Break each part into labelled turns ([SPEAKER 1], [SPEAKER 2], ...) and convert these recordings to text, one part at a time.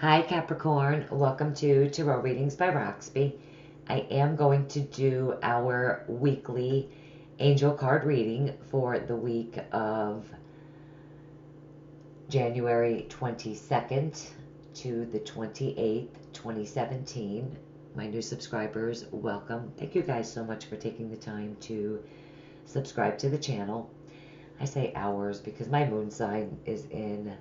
[SPEAKER 1] Hi Capricorn, welcome to Tarot Readings by Roxby. I am going to do our weekly angel card reading for the week of January 22nd to the 28th, 2017. My new subscribers, welcome. Thank you guys so much for taking the time to subscribe to the channel. I say ours because my moon sign is in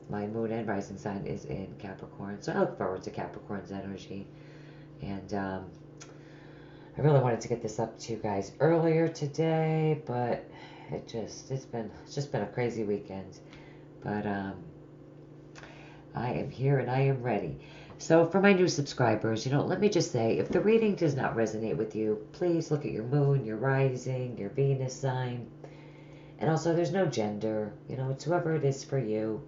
[SPEAKER 1] my moon and rising sign is in Capricorn, so I look forward to Capricorn's energy. And I really wanted to get this up to you guys earlier today, but it's just been a crazy weekend. But I am here and I am ready. So for my new subscribers, let me just say, if the reading does not resonate with you, please look at your moon, your rising, your Venus sign. And also, there's no gender. It's whoever it is for you.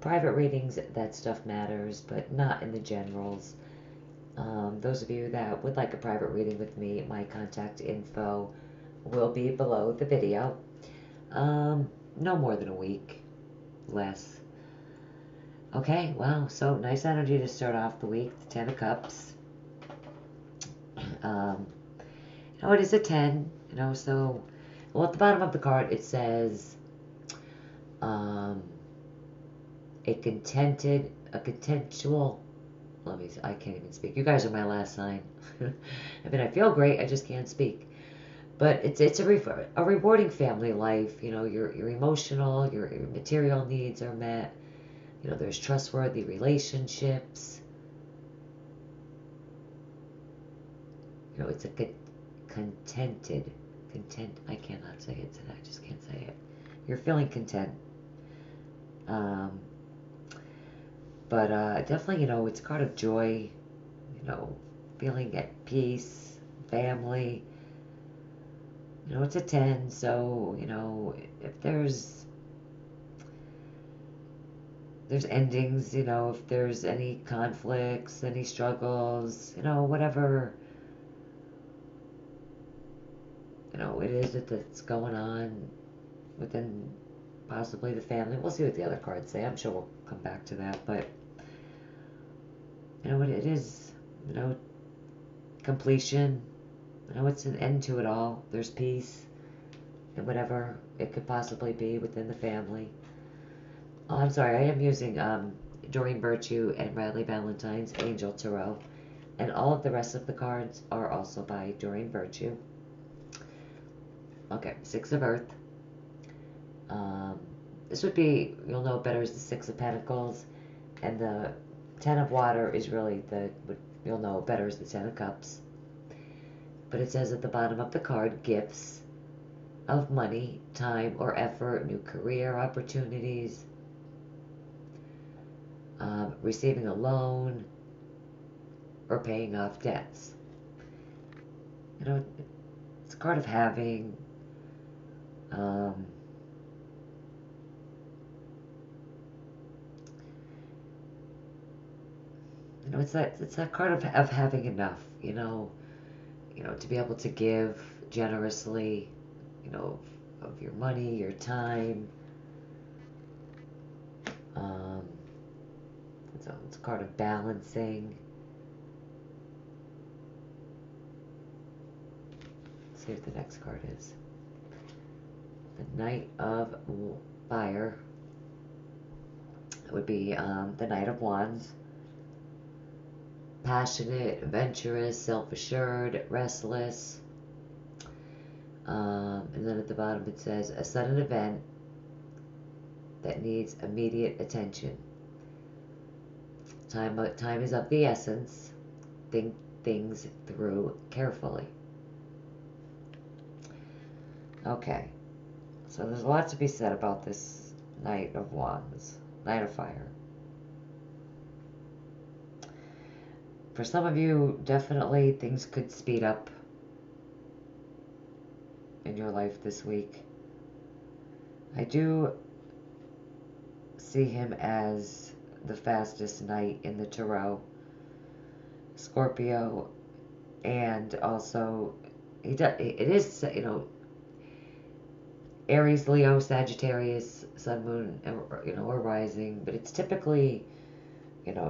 [SPEAKER 1] Private readings, that stuff matters, but not in the generals. Those of you that would like a private reading with me, my contact info will be below the video. No more than a week. Less. Okay, wow. So, nice energy to start off the week. The Ten of Cups. It is a 10. So... Well, at the bottom of the card, it says, a contentual, I can't even speak. You guys are my last sign. I mean, I feel great, I just can't speak. But it's a rewarding family life. Your emotional, your material needs are met. There's trustworthy relationships. It's a I cannot say it today. I just can't say it. You're feeling content. But definitely, it's a card of joy, feeling at peace, family. It's a 10, so, if there's endings, if there's any conflicts, any struggles, whatever, it is that's going on within possibly the family. We'll see what the other cards say. I'm sure we'll come back to that, but what it is, completion, it's an end to it all. There's peace and whatever it could possibly be within the family. Oh, I'm sorry, I am using Doreen Virtue and Radley Valentine's Angel Tarot, and all of the rest of the cards are also by Doreen Virtue. Okay, Six of Earth. This would be, you'll know better as the Six of Pentacles, and the Ten of Water is really you'll know better as the Ten of Cups. But it says at the bottom of the card, gifts of money, time, or effort, new career opportunities, receiving a loan, or paying off debts. It's a card of having. It's that card of having enough, to be able to give generously, of your money, your time. It's a card of balancing. Let's see what the next card is. The Knight of Fire. It would be the Knight of Wands. Passionate, adventurous, self-assured, restless. And then at the bottom it says, a sudden event that needs immediate attention. Time is of the essence. Think things through carefully. Okay. So there's a lot to be said about this Knight of Wands. Knight of Fire. For some of you, definitely things could speed up in your life this week. I do see him as the fastest knight in the tarot, Scorpio, and also it is, Aries, Leo, Sagittarius, Sun, Moon, or rising, but it's typically,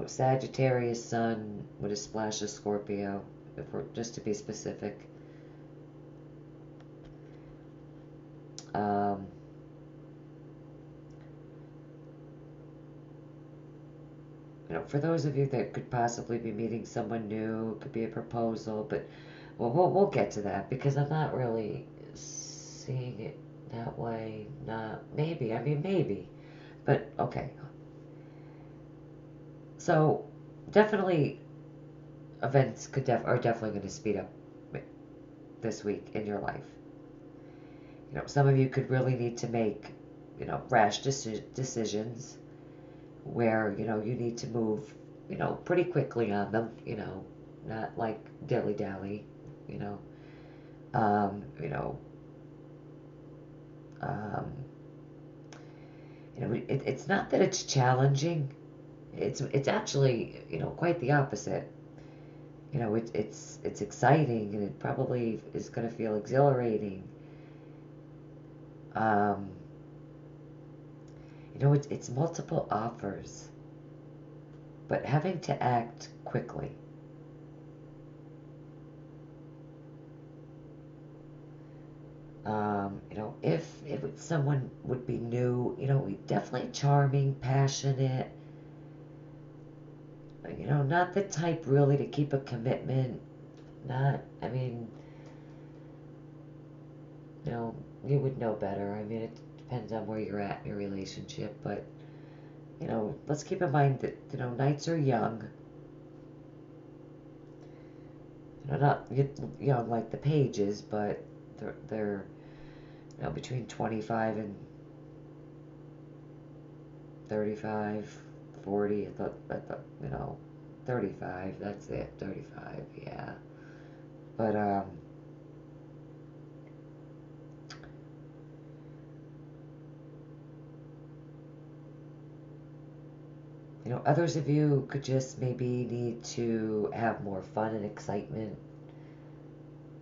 [SPEAKER 1] Sagittarius Sun with a splash of Scorpio, if we're just to be specific. For those of you that could possibly be meeting someone new, it could be a proposal, but we'll get to that, because I'm not really seeing it that way. Not maybe. I mean, maybe, but okay. So definitely, events are definitely going to speed up this week in your life. Some of you could really need to make, rash decisions where, you need to move, pretty quickly on them, not like dilly-dally, you know, um, you know, um, it's not that it's challenging. It's actually, quite the opposite. It's exciting, and it probably is going to feel exhilarating. It's multiple offers, but having to act quickly. If someone would be new, definitely charming, passionate, not the type really to keep a commitment. I mean, you would know better. I mean, it depends on where you're at in your relationship, but, let's keep in mind that, nights are young. Not young like the pages, but they're between 25 and 35, 40, I thought, 35, that's it, 35, yeah. But, others of you could just maybe need to have more fun and excitement,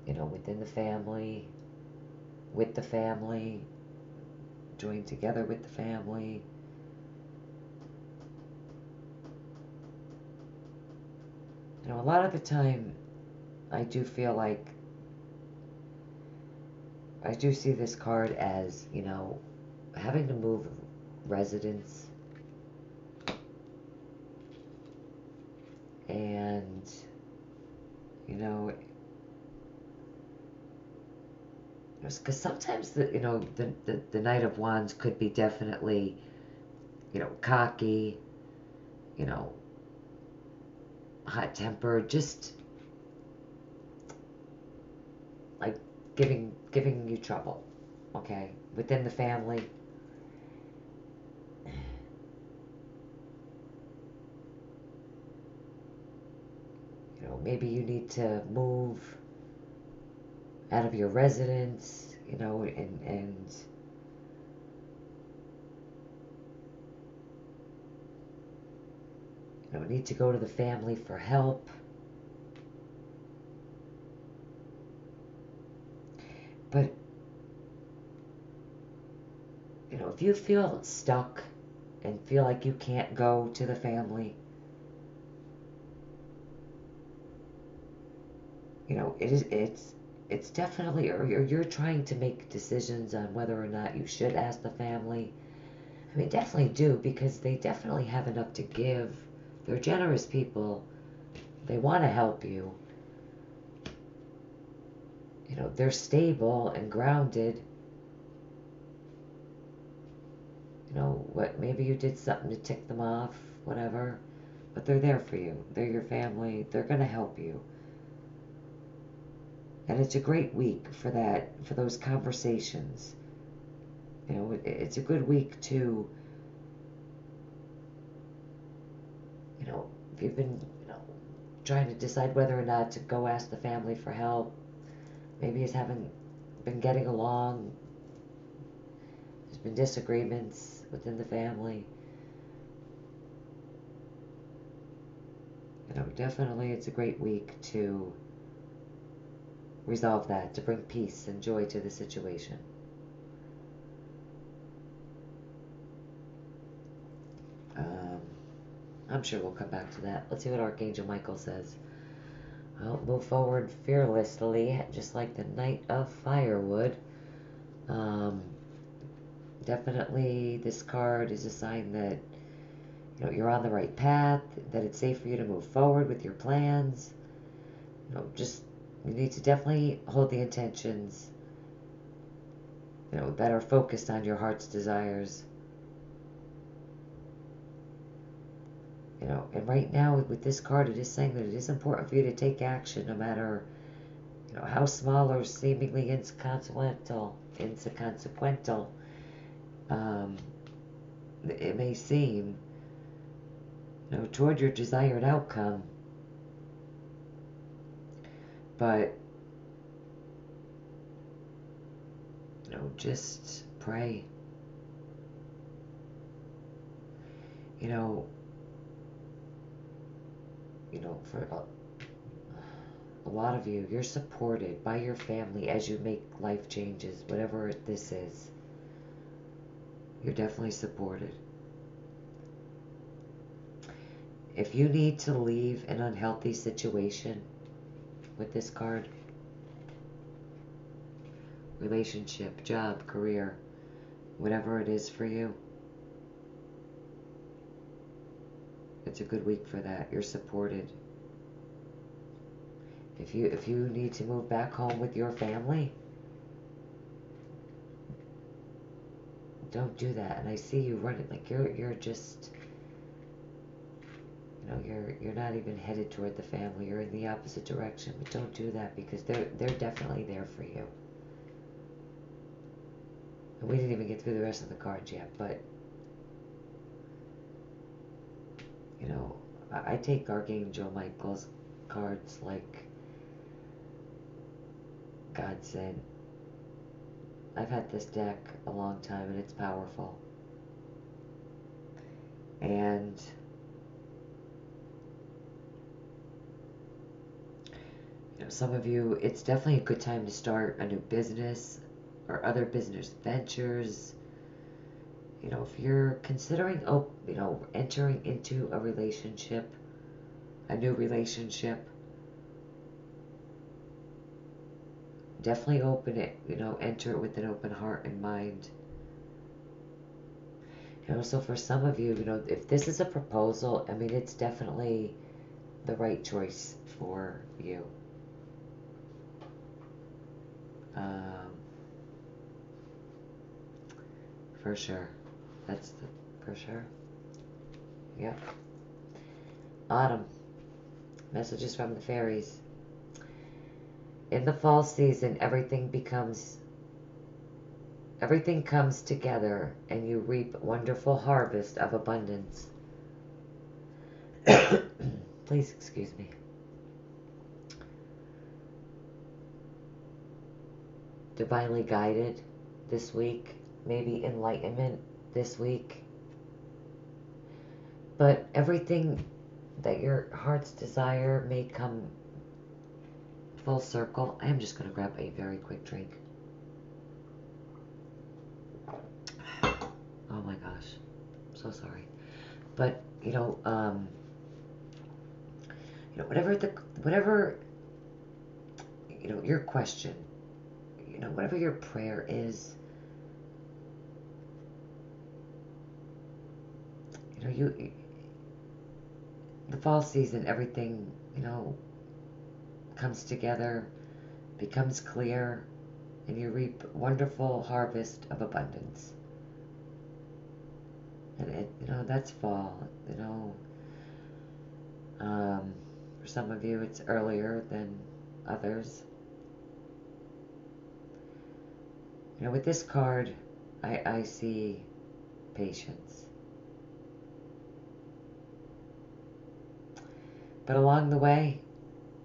[SPEAKER 1] within the family, with the family, join together with the family. A lot of the time, I do feel like, I do see this card as, having to move residence, and, because sometimes the Knight of Wands could be definitely, cocky, hot-tempered, just like giving you trouble, okay, within the family. Maybe you need to move out of your residence, and need to go to the family for help. But, if you feel stuck and feel like you can't go to the family, it's definitely, or you're trying to make decisions on whether or not you should ask the family. I mean, definitely do, because they definitely have enough to give. They're generous people. They want to help you. They're stable and grounded. Maybe you did something to tick them off, whatever, but they're there for you. They're your family. They're going to help you. And it's a great week for that, for those conversations. It's a good week to, if you've been, trying to decide whether or not to go ask the family for help, maybe you haven't been getting along, there's been disagreements within the family. Definitely it's a great week to resolve that, to bring peace and joy to the situation. I'm sure we'll come back to that. Let's see what Archangel Michael says. Well, move forward fearlessly, just like the Knight of Firewood. Definitely, this card is a sign that you're on the right path, that it's safe for you to move forward with your plans. Just you need to definitely hold the intentions, that are focused on your heart's desires. And right now with this card, it is saying that it is important for you to take action, no matter how small or seemingly inconsequential it may seem, toward your desired outcome. But just pray. For a lot of you, you're supported by your family as you make life changes, whatever this is. You're definitely supported. If you need to leave an unhealthy situation with this card, relationship, job, career, whatever it is for you, it's a good week for that. You're supported. If you need to move back home with your family, don't do that. And I see you running like you're just you're not even headed toward the family. You're in the opposite direction. But don't do that, because they're definitely there for you. And we didn't even get through the rest of the cards yet, but I take Archangel Michael's cards like God said. I've had this deck a long time, and it's powerful. And some of you, it's definitely a good time to start a new business or other business ventures. If you're considering, entering into a relationship, a new relationship, definitely open it, enter it with an open heart and mind. So for some of you, if this is a proposal, I mean, it's definitely the right choice for you. For sure. That's for sure. Yep. Autumn. Messages from the fairies. In the fall season, everything comes together, and you reap wonderful harvest of abundance. Please excuse me. Divinely guided this week. Maybe enlightenment this week. But everything that your heart's desire may come full circle. I am just going to grab a very quick drink. Oh my gosh. I'm so sorry. But, whatever, your question, whatever your prayer is, the fall season, everything, comes together, becomes clear, and you reap wonderful harvest of abundance. And that's fall, for some of you, it's earlier than others. With this card, I see patience. But along the way,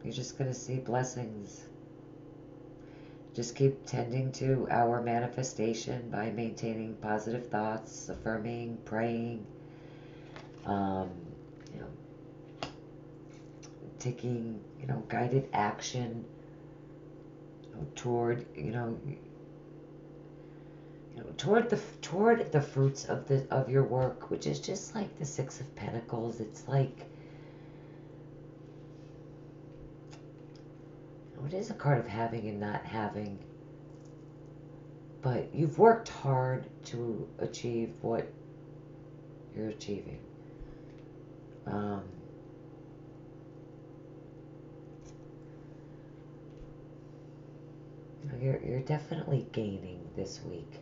[SPEAKER 1] you're just going to see blessings. Just keep tending to our manifestation by maintaining positive thoughts, affirming, praying, taking, guided action toward, toward the fruits of your work, which is just like the Six of Pentacles. It's like, it is a card of having and not having, but you've worked hard to achieve what you're achieving. You're definitely gaining this week.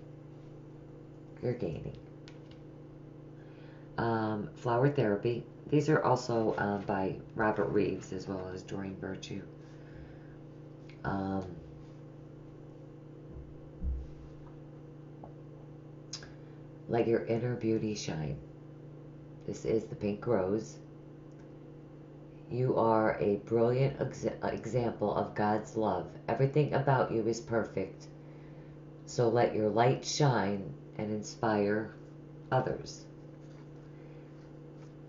[SPEAKER 1] You're gaining. Flower Therapy. These are also by Robert Reeves as well as Doreen Virtue. Let your inner beauty shine. This is the Pink Rose. You are a brilliant example of God's love. Everything about you is perfect. So let your light shine and inspire others.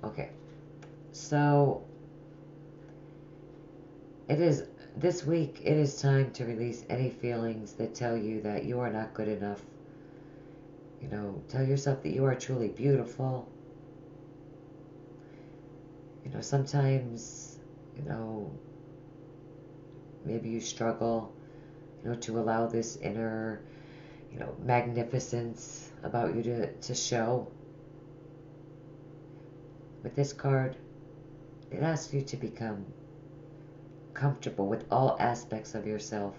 [SPEAKER 1] Okay. So this week it is time to release any feelings that tell you that you are not good enough. You know, tell yourself that you are truly beautiful. You know, sometimes, you know, maybe you struggle, you know, to allow this inner, you know, magnificence about you to show. With this card, it asks you to become comfortable with all aspects of yourself.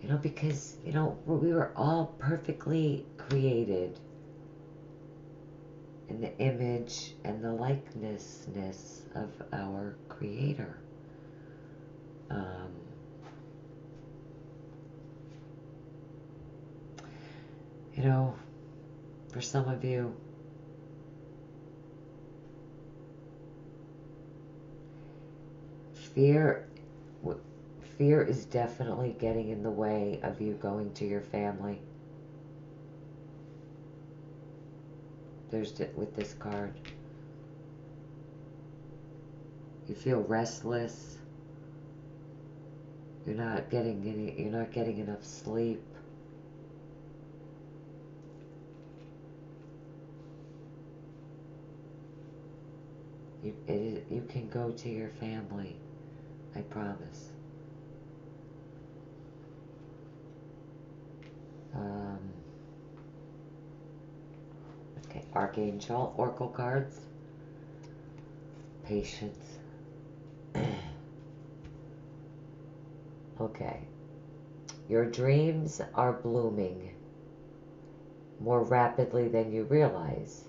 [SPEAKER 1] You know, because, you know, we were all perfectly created in the image and the likenessness of our Creator. You know, for some of you, fear is definitely getting in the way of you going to your family. With this card, you feel restless. You're not getting enough sleep. You can go to your family, I promise. Okay, Archangel, Oracle cards. Patience. Okay. Your dreams are blooming more rapidly than you realize.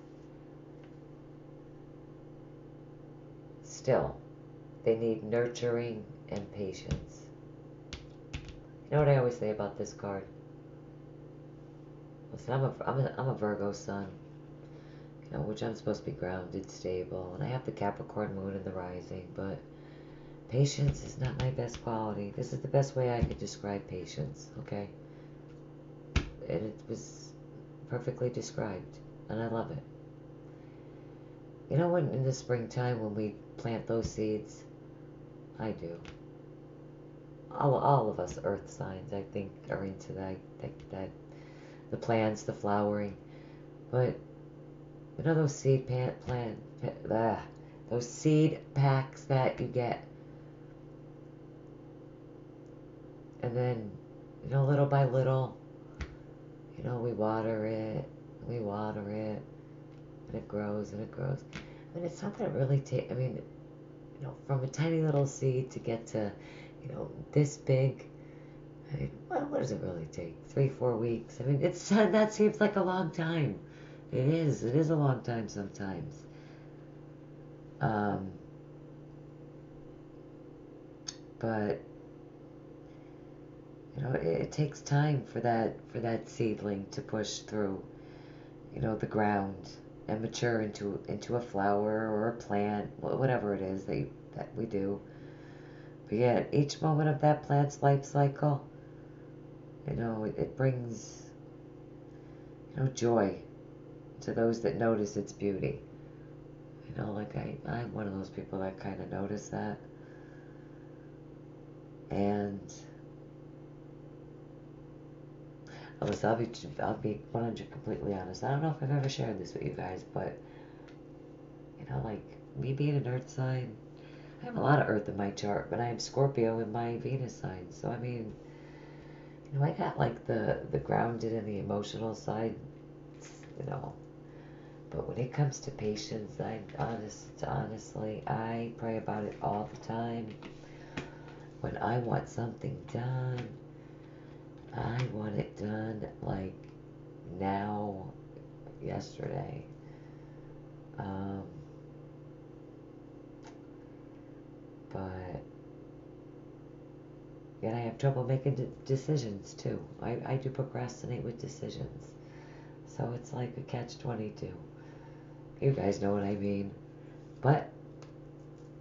[SPEAKER 1] Still, they need nurturing and patience. You know what I always say about this card? Listen, I'm a Virgo sun, you know, which I'm supposed to be grounded, stable, and I have the Capricorn moon in the rising, but patience is not my best quality. This is the best way I could describe patience, okay? And it was perfectly described, and I love it. You know, when in the springtime when we plant those seeds, I do. All of us earth signs, I think, are into that the plants, the flowering. But you know those those seed packs that you get, and then, you know, little by little, you know, we water it, and it grows and it grows. I mean, it's not that really I mean, you know, from a tiny little seed to get to, you know, this big. I mean, what does it really take? 3-4 weeks? I mean, that seems like a long time. It is a long time sometimes. But you know, it takes time for that seedling to push through, you know, the ground and mature into a flower or a plant, whatever it is that we do. But yet, each moment of that plant's life cycle, you know, it brings, you know, joy to those that notice its beauty. You know, like I'm one of those people that kind of notice that. And I'll be 100 completely honest. I don't know if I've ever shared this with you guys, but you know, like me being an Earth sign, I have a lot of Earth in my chart, but I have Scorpio in my Venus sign. So I mean, you know, I got like the grounded and the emotional side, you know. But when it comes to patience, honestly, I pray about it all the time. When I want something done, I want it done like now, yesterday. But yet I have trouble making decisions too. I do procrastinate with decisions. So it's like a catch-22. You guys know what I mean. But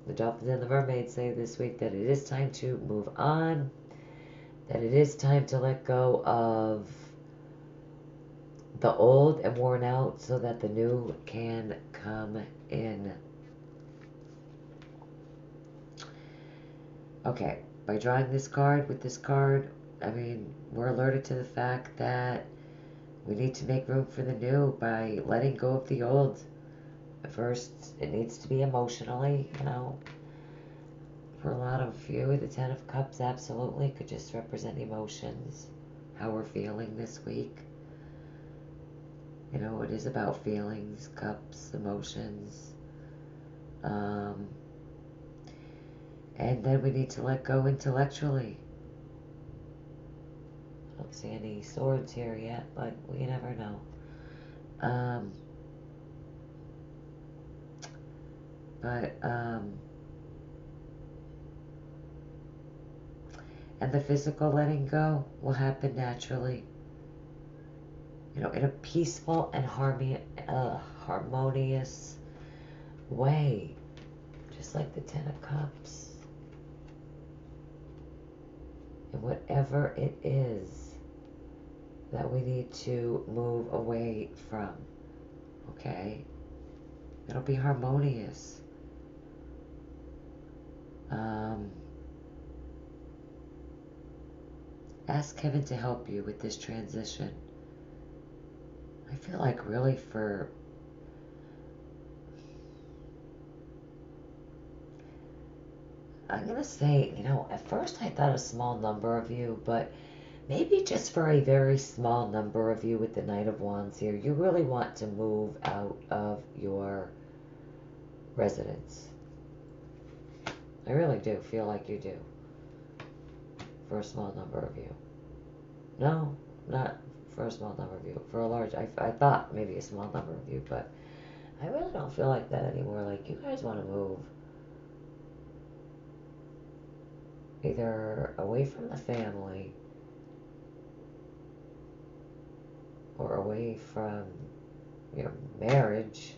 [SPEAKER 1] the dolphins and the mermaids say this week that it is time to move on. That it is time to let go of the old and worn out so that the new can come in. Okay, by drawing this card, with this card, I mean, we're alerted to the fact that we need to make room for the new by letting go of the old. First, it needs to be emotionally, you know. For a lot of you, the Ten of Cups absolutely could just represent emotions, how we're feeling this week. You know, it is about feelings, cups, emotions. And then we need to let go intellectually. I don't see any swords here yet, but we never know. And the physical letting go will happen naturally. You know, in a peaceful and harmonious way. Just like the Ten of Cups. And whatever it is that we need to move away from, okay? It'll be harmonious. Ask Kevin to help you with this transition. I feel like really I'm going to say, you know, at first I thought a small number of you, but maybe just for a very small number of you with the Knight of Wands here, you really want to move out of your residence. I really do feel like you do. For a small number of you. No, not for a small number of you. For a large, I thought maybe a small number of you, but I really don't feel like that anymore. Like, you guys want to move either away from the family or away from your marriage,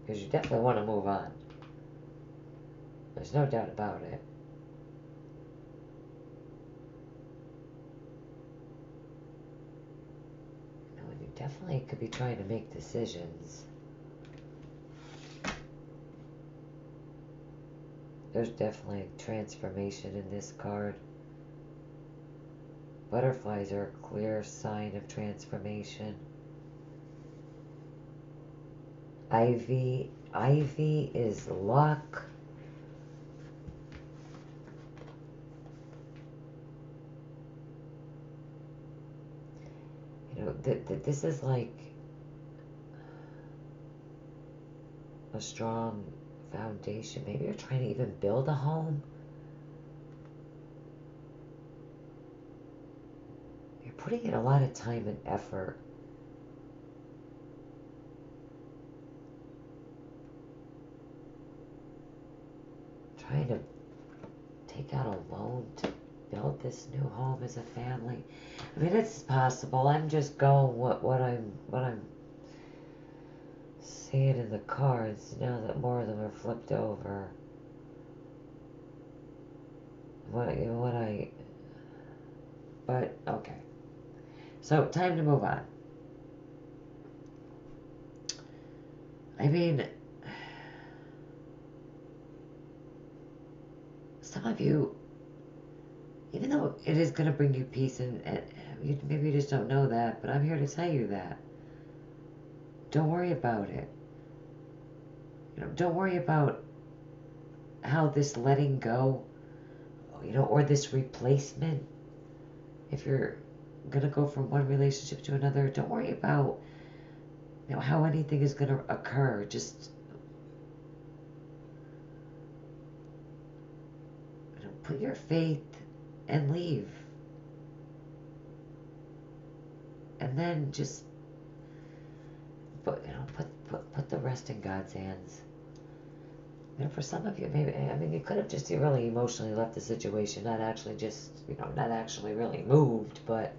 [SPEAKER 1] because you definitely want to move on. There's no doubt about it. You know, and you definitely could be trying to make decisions. There's definitely transformation in this card. Butterflies are a clear sign of transformation. Ivy is luck. You know, this is like a strong foundation. Maybe you're trying to even build a home. You're putting in a lot of time and effort. Trying to take out a loan to build this new home as a family. I mean, it's possible. I'm just going what I'm seeing in the cards now that more of them are flipped over. But okay. So time to move on. I mean, some of you, even though it is going to bring you peace, and maybe you just don't know that, but I'm here to tell you that. Don't worry about it. Don't worry about how this letting go, or this replacement, if you're going to go from one relationship to another, don't worry about, how anything is going to occur. Just, put your faith and leave. And then just, put the rest in God's hands. For some of you, maybe, you could have just really emotionally left the situation, not actually really moved, but,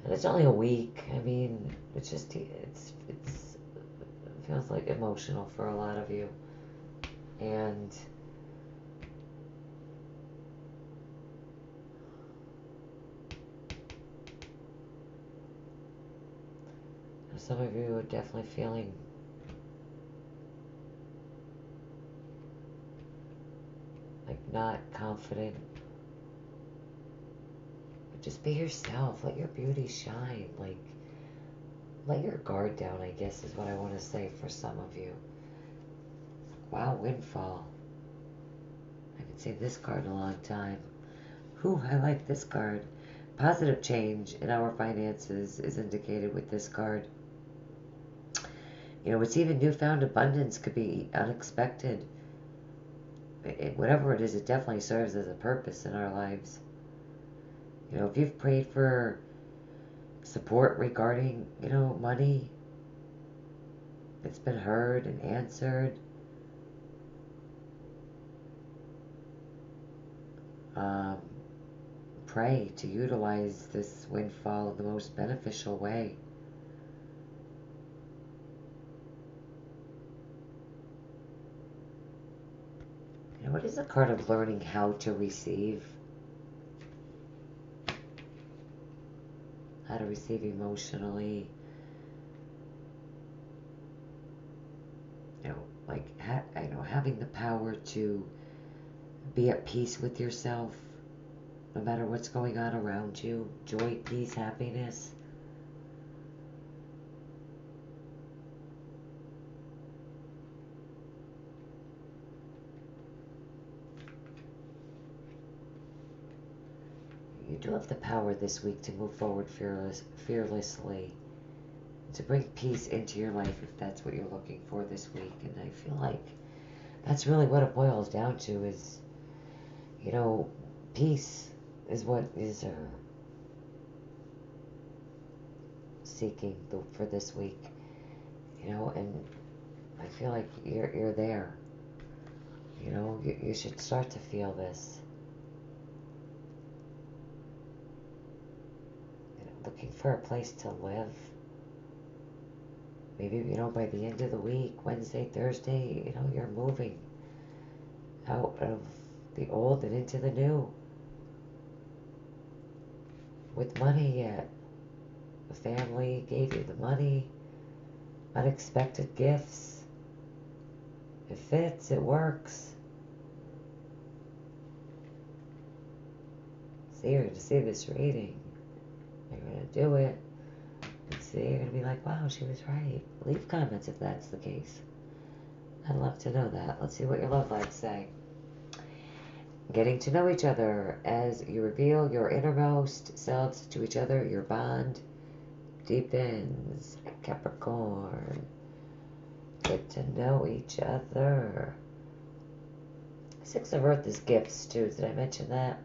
[SPEAKER 1] and it's only a week. It's just, it feels like emotional for a lot of you. And some of you are definitely feeling like not confident. But just be yourself. Let your beauty shine. Like, let your guard down, I guess, is what I want to say for some of you. Wow, windfall. I haven't seen this card in a long time. I like this card. Positive change in our finances is indicated with this card. It's even newfound abundance, could be unexpected. Whatever it is, it definitely serves as a purpose in our lives. If you've prayed for support regarding, money, it's been heard and answered. Pray to utilize this windfall in the most beneficial way. What is the card of learning how to receive? How to receive emotionally. Having the power to be at peace with yourself, no matter what's going on around you. Joy, peace, happiness. You do have the power this week to move forward fearlessly, to bring peace into your life if that's what you're looking for this week. And I feel like that's really what it boils down to is, peace is what is seeking for this week, and I feel like you're there. You should start to feel this. Looking for a place to live. Maybe, by the end of the week, Wednesday, Thursday, you're moving out of the old and into the new. With money yet. The family gave you the money. Unexpected gifts. It fits, it works. So you're going to see this reading. You're going to do it. And see, you're going to be like, wow, she was right. Leave comments if that's the case. I'd love to know that. Let's see what your love lives say. Getting to know each other as you reveal your innermost selves to each other. Your bond deepens. Capricorn. Get to know each other. Six of Earth is gifts too. Did I mention that?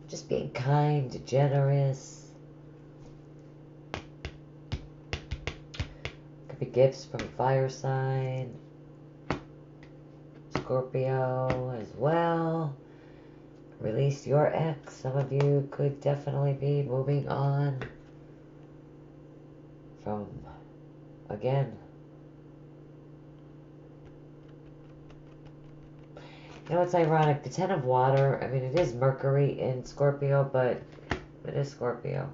[SPEAKER 1] Just being kind, generous. Could be gifts from a fire sign. Scorpio as well. Release your ex. Some of you could definitely be moving on from, again, it's ironic. The Ten of Water, it is Mercury in Scorpio, but it is Scorpio.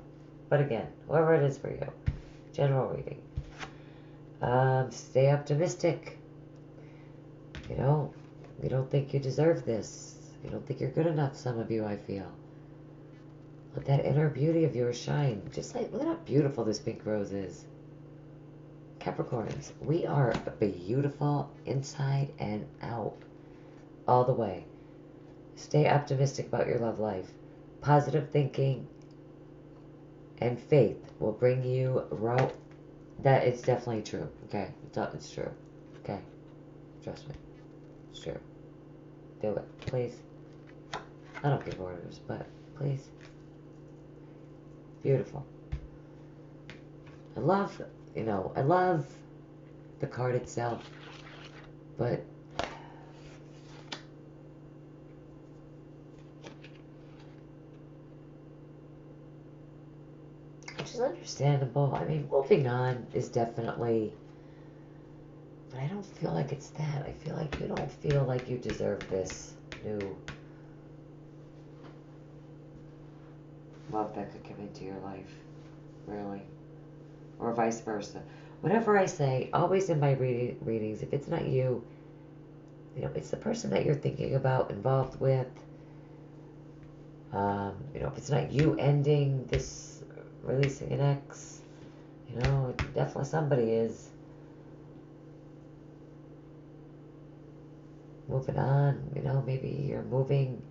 [SPEAKER 1] But again, whoever it is for you, general reading. Stay optimistic. You don't think you deserve this. You don't think you're good enough, some of you, I feel. Let that inner beauty of yours shine. Just like, look at how beautiful this pink rose is. Capricorns, we are beautiful inside and out. All the way. Stay optimistic about your love life. Positive thinking and faith will bring you that it's definitely true. Okay, it's true. Okay, trust me, it's true. Do it, please. I don't give orders, but please. Beautiful. I love, I love the card itself, but which is understandable. I mean, moving on is definitely, but I don't feel like it's that. I feel like you don't feel like you deserve this new love that could come into your life, really, or vice versa. Whatever I say, always in my readings, if it's not you, it's the person that you're thinking about, involved with. If it's not you ending this, releasing an ex, definitely somebody is. Moving on, maybe you're moving,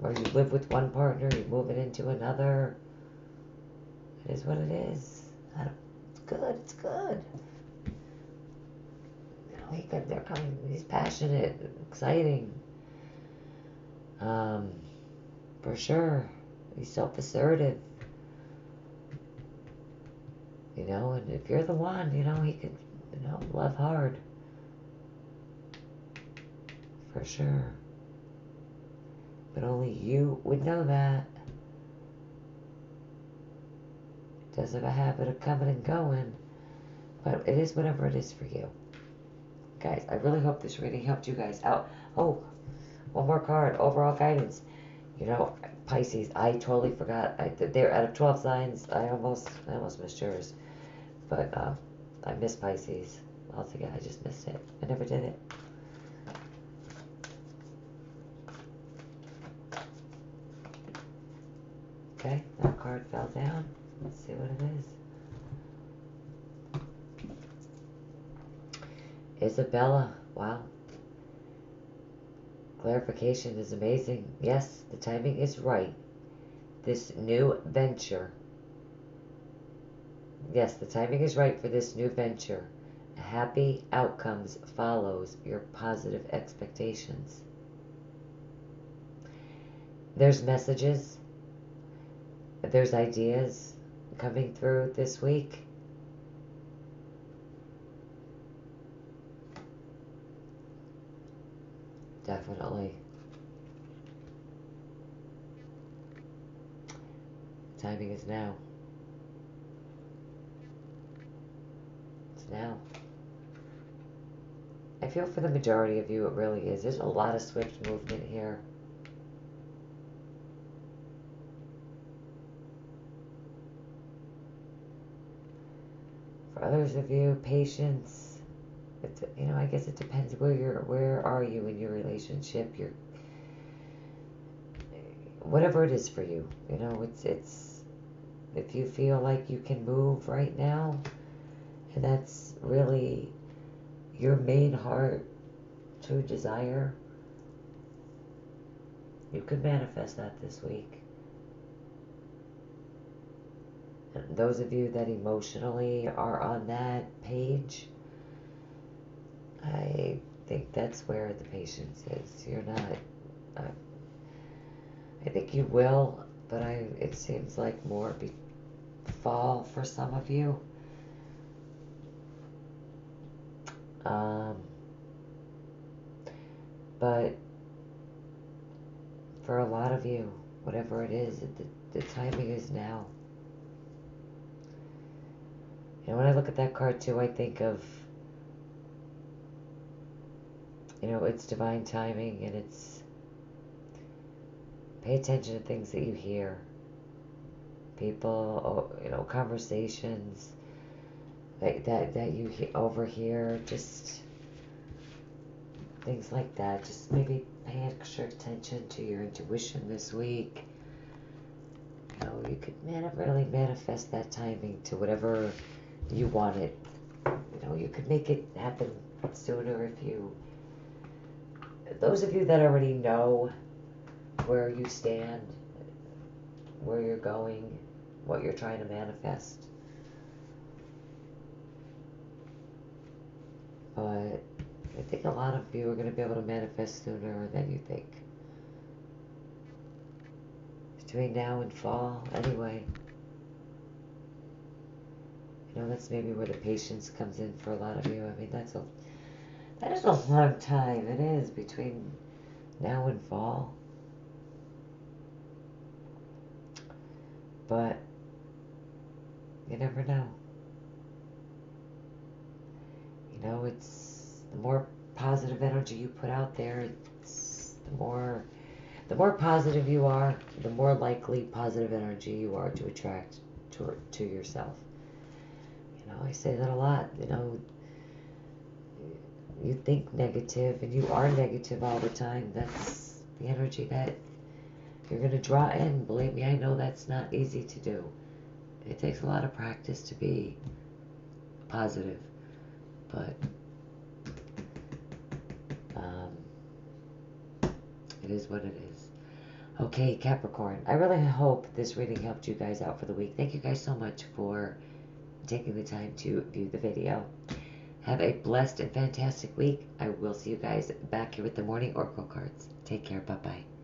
[SPEAKER 1] or you live with one partner, you're moving into another. It is what it is. It's good, it's good. They're coming, he's passionate, exciting. For sure. He's self-assertive. And if you're the one, he could, love hard. For sure. But only you would know that. Does have a habit of coming and going. But it is whatever it is for you. Guys, I really hope this reading helped you guys out. Oh, one more card. Overall guidance. Pisces, I totally forgot. They're out of 12 signs. I almost missed yours. But I missed Pisces altogether. I just missed it. I never did it. Okay, that card fell down. Let's see what it is. Isabella. Wow. Clarification is amazing. Yes, the timing is right. This new venture. Yes, the timing is right for this new venture. Happy outcomes follows your positive expectations. There's messages. There's ideas coming through this week. Definitely. Timing is now. It's now. I feel for the majority of you it really is. There's a lot of swift movement here. For others of you, patience. I guess it depends where are you in your relationship, whatever it is for you. It's if you feel like you can move right now, and that's really your main heart true desire, you can manifest that this week. And those of you that emotionally are on that page, I think that's where the patience is. You're not. I think you will, but it seems like more fall for some of you. But for a lot of you, whatever it is, the timing is now. When I look at that card too, I think of, it's divine timing, and it's pay attention to things that you hear. People, conversations that you overhear. Just things like that. Just maybe pay extra attention to your intuition this week. You know, you could really manifest that timing to whatever you want it. You know, you could make it happen sooner if you... Those of you that already know where you stand, where you're going, what you're trying to manifest. But I think a lot of you are going to be able to manifest sooner than you think. Between now and fall, anyway. You know, that's maybe where the patience comes in for a lot of you. I mean, that is a long time. It is, between now and fall. But you never know. You know, it's the more positive energy you put out there, it's the more positive you are, the more likely positive energy you are to attract to yourself. You know, I say that a lot. You know, you think negative and you are negative all the time. That's the energy that you're going to draw in. Believe me, I know that's not easy to do. It takes a lot of practice to be positive. But it is what it is. Okay, Capricorn, I really hope this reading helped you guys out for the week. Thank you guys so much for taking the time to view the video. Have a blessed and fantastic week. I will see you guys back here with the morning oracle cards. Take care. Bye-bye.